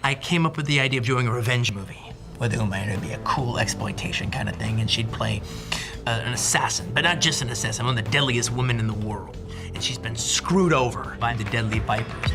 I came up with the idea of doing a revenge movie with Uma, and it'd be a cool exploitation kind of thing, and she'd play an assassin, but not just an assassin, one of the deadliest women in the world. And she's been screwed over by the deadly vipers.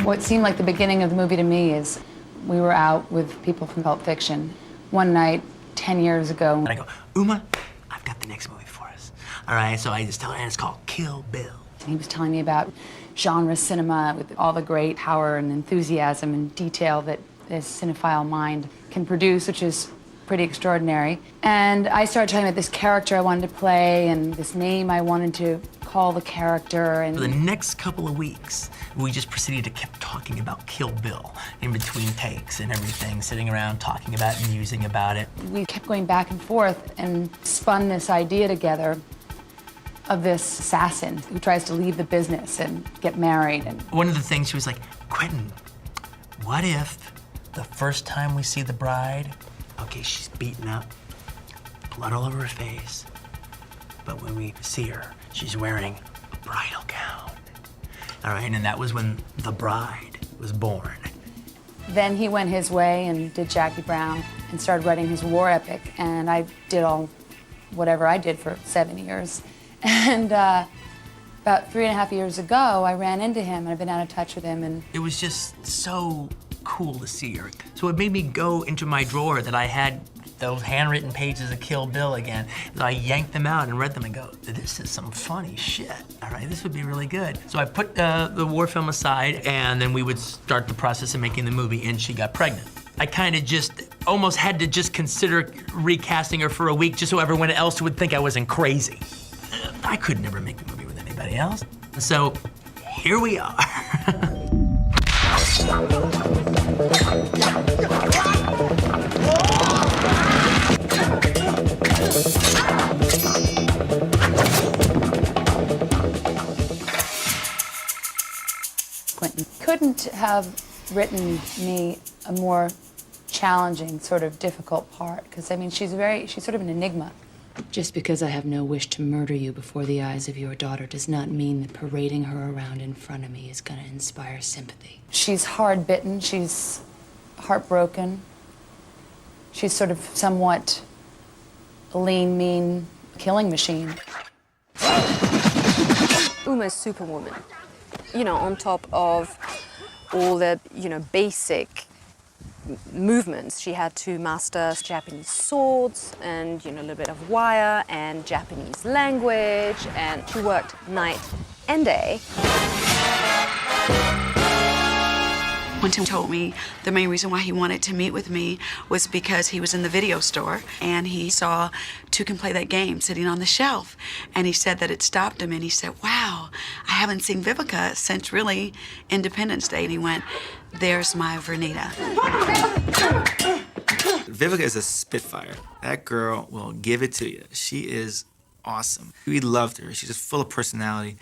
What seemed like the beginning of the movie to me is we were out with people from Pulp Fiction one night 10 years ago. And I go, Uma, I've got the next movie for us. All right, so I just tell her, and it's called Kill Bill. He was telling me about genre cinema with all the great power and enthusiasm and detail that this cinephile mind can produce, which is pretty extraordinary. And I started talking about this character I wanted to play and this name I wanted to call the character. And for the next couple of weeks, we just proceeded to keep talking about Kill Bill in between takes and everything, sitting around talking about it, musing about it. We kept going back and forth and spun this idea together of this assassin who tries to leave the business and get married. And one of the things she was like, Quentin, what if the first time we see the bride, okay, she's beaten up, blood all over her face, but when we see her, she's wearing a bridal gown. All right, and that was when the bride was born. Then he went his way and did Jackie Brown and started writing his war epic, and I did whatever I did for 7 years. And about 3.5 years ago, I ran into him, and I've been out of touch with him. And it was just so cool to see her. So it made me go into my drawer that I had those handwritten pages of Kill Bill again. So I yanked them out and read them and go, this is some funny shit. All right, this would be really good. So I put the war film aside, and then we would start the process of making the movie, and she got pregnant. I kind of just almost had to just consider recasting her for a week just so everyone else would think I wasn't crazy. I could never make a movie with anybody else. So here we are. Quentin couldn't have written me a more challenging, sort of difficult part, because I mean, she's sort of an enigma. Just because I have no wish to murder you before the eyes of your daughter does not mean that parading her around in front of me is going to inspire sympathy. She's hard-bitten, she's heartbroken. She's sort of somewhat a lean, mean killing machine. Uma's Superwoman. You know, on top of all the, basic movements. She had to master Japanese swords and, a little bit of wire and Japanese language, and she worked night and day. Quentin told me the main reason why he wanted to meet with me was because he was in the video store and he saw Two Can Play That Game sitting on the shelf. And he said that it stopped him, and he said, wow, I haven't seen Vivica since really Independence Day. And he went, there's my Vernita. Vivica is a spitfire. That girl will give it to you. She is awesome. We loved her. She's just full of personality.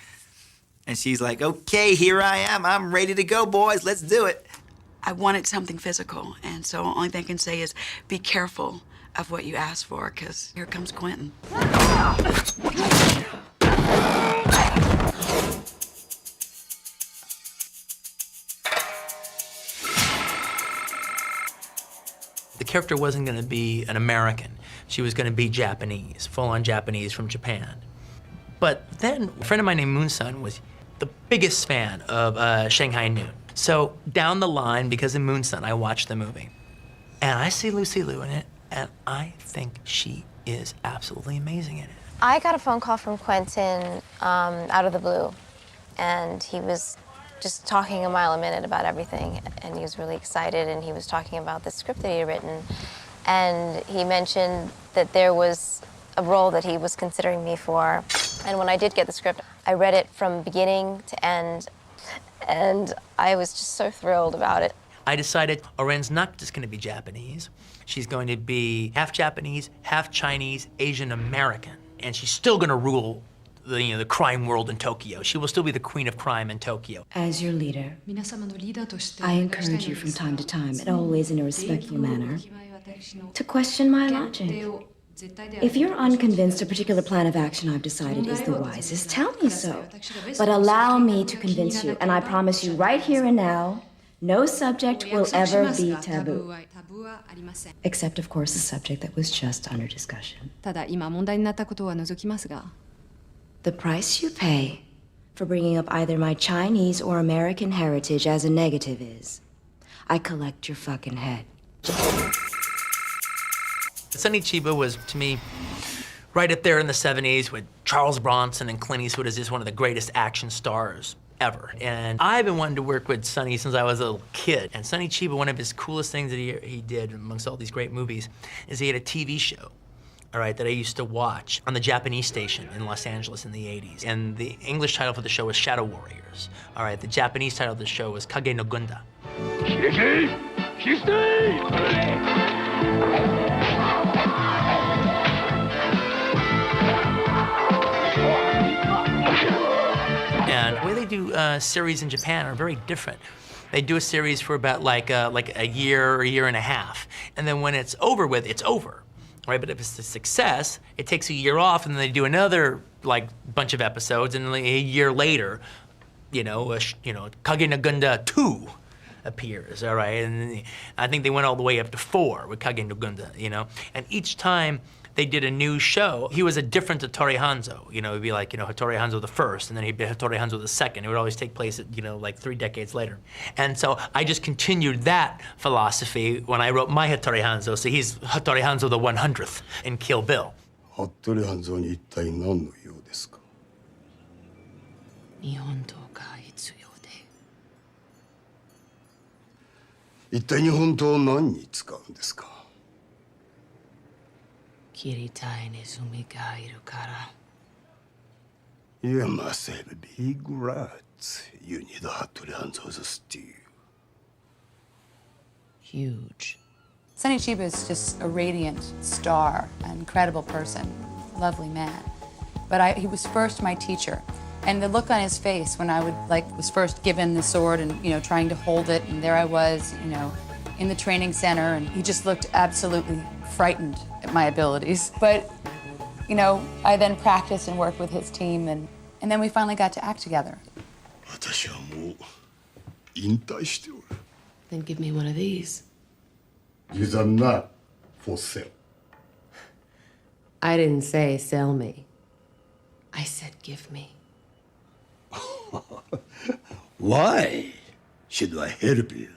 And she's like, okay, here I am. I'm ready to go, boys. Let's do it. I wanted something physical, and so the only thing I can say is be careful of what you ask for, because here comes Quentin. The character wasn't going to be an American. She was going to be Japanese, full-on Japanese from Japan. But then a friend of mine named Moonsun was the biggest fan of Shanghai Noon. So down the line, because of Moonsun, I watched the movie. And I see Lucy Liu in it, and I think she is absolutely amazing in it. I got a phone call from Quentin out of the blue, and he was just talking a mile a minute about everything, and he was really excited, and he was talking about the script that he had written, and he mentioned that there was a role that he was considering me for. And when I did get the script, I read it from beginning to end, and I was just so thrilled about it. I decided O-Ren's not just going to be Japanese. She's going to be half Japanese, half Chinese, Asian American, and she's still going to rule the crime world in Tokyo. She will still be the queen of crime in Tokyo. As your leader, I encourage you from time to time, and always in a respectful manner, to question my logic. If you're unconvinced a particular plan of action I've decided is the wisest, tell me so. But allow me to convince you, and I promise you right here and now, no subject will ever be taboo. Except, of course, the subject that was just under discussion. ただ今問題になったことは除きますが The price you pay for bringing up either my Chinese or American heritage as a negative is, I collect your fucking head. Sonny Chiba was, to me, right up there in the 70s with Charles Bronson and Clint Eastwood as just one of the greatest action stars ever. And I've been wanting to work with Sonny since I was a little kid. And Sonny Chiba, one of his coolest things that he did amongst all these great movies is he had a TV show, all right, that I used to watch on the Japanese station in Los Angeles in the 80s. And the English title for the show was Shadow Warriors. All right, the Japanese title of the show was Kage no Gunda. And the way they do series in Japan are very different. They do a series for about like a year or a year and a half. And then when it's over with, it's over. Right, but if it's a success, it takes a year off, and then they do another bunch of episodes, and then a year later, Kage no Gunda 2 appears. All right, and I think they went all the way up to 4 with Kage no Gunda. And each time they did a new show, he was a different Hattori Hanzo. It'd be like Hattori Hanzo the first, and then he'd be Hattori Hanzo the second. It would always take place at 3 decades later. And so I just continued that philosophy when I wrote my Hattori Hanzo. So he's Hattori Hanzo the 100th in Kill Bill. 服部半蔵に一体何の用ですか。日本刀が必要で。一体日本刀を何に使うんですか。切りたいネズミがいるから。You must have big rats. You need Hattori Hanzo's steel. Huge. Sonny Chiba is just a radiant star, an incredible person, lovely man. But he was first my teacher. And the look on his face when I was first given the sword and, trying to hold it, and there I was, in the training center, and he just looked absolutely frightened at my abilities. But, I then practiced and worked with his team, and then we finally got to act together. 私はもう引退しておる。 Then give me one of these. These are not for sale. I didn't say sell me. I said give me. Why should I help you?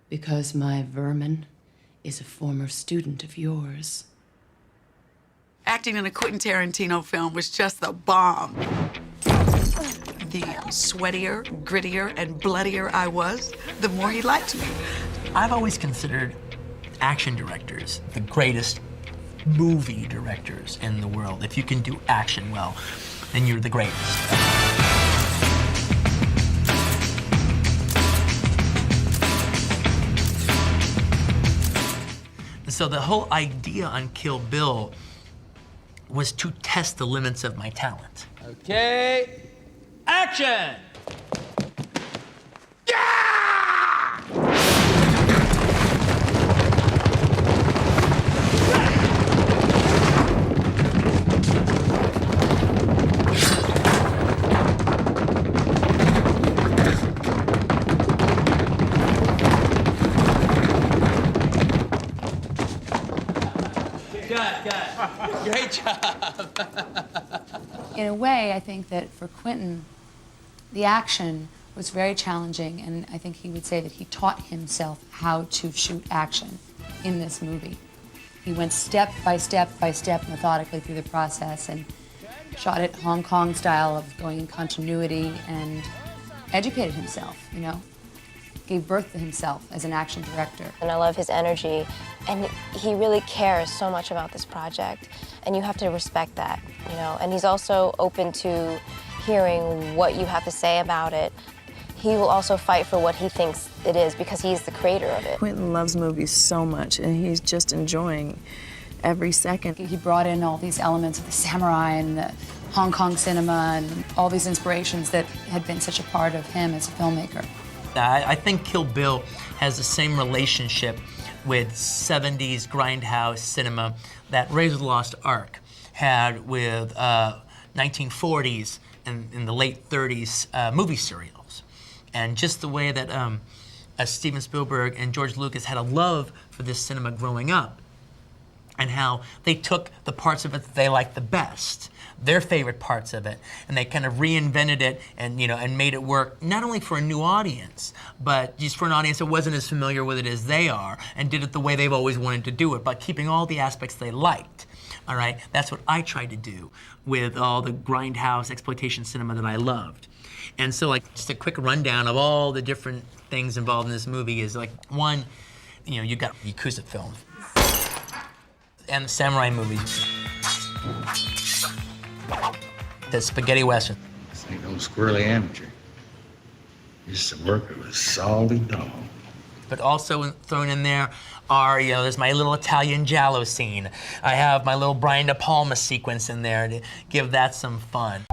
Because my vermin is a former student of yours. Acting in a Quentin Tarantino film was just the bomb. The sweatier, grittier, and bloodier I was, the more he liked me. I've always considered action directors the greatest movie directors in the world. If you can do action well, then you're the greatest. So the whole idea on Kill Bill was to test the limits of my talent. Okay, action! Great job. In a way, I think that for Quentin, the action was very challenging, and I think he would say that he taught himself how to shoot action in this movie. He went step by step by step methodically through the process and shot it Hong Kong style of going in continuity and educated himself, gave birth to himself as an action director. And I love his energy, and he really cares so much about this project, and you have to respect that, and he's also open to hearing what you have to say about it. He will also fight for what he thinks it is because he's the creator of it. Quentin loves movies so much, and he's just enjoying every second. He brought in all these elements of the samurai and the Hong Kong cinema and all these inspirations that had been such a part of him as a filmmaker. I think Kill Bill has the same relationship with 70s grindhouse cinema that Razor's Lost Ark had with 1940s and in the late 30s movie serials. And just the way that Steven Spielberg and George Lucas had a love for this cinema growing up, and how they took the parts of it that they liked the best, their favorite parts of it, and they kind of reinvented it and, you know, and made it work not only for a new audience, but just for an audience that wasn't as familiar with it as they are, and did it the way they've always wanted to do it, but keeping all the aspects they liked. All right, that's what I tried to do with all the grindhouse exploitation cinema that I loved. And so, like, just a quick rundown of all the different things involved in this movie is, like, one, you know, you got Yakuza films and the samurai movies, the spaghetti western. This ain't no squirrely amateur. Just a worker with solid dog. But also thrown in there are, you know, there's my little Italian giallo scene. I have my little Brian De Palma sequence in there to give that some fun.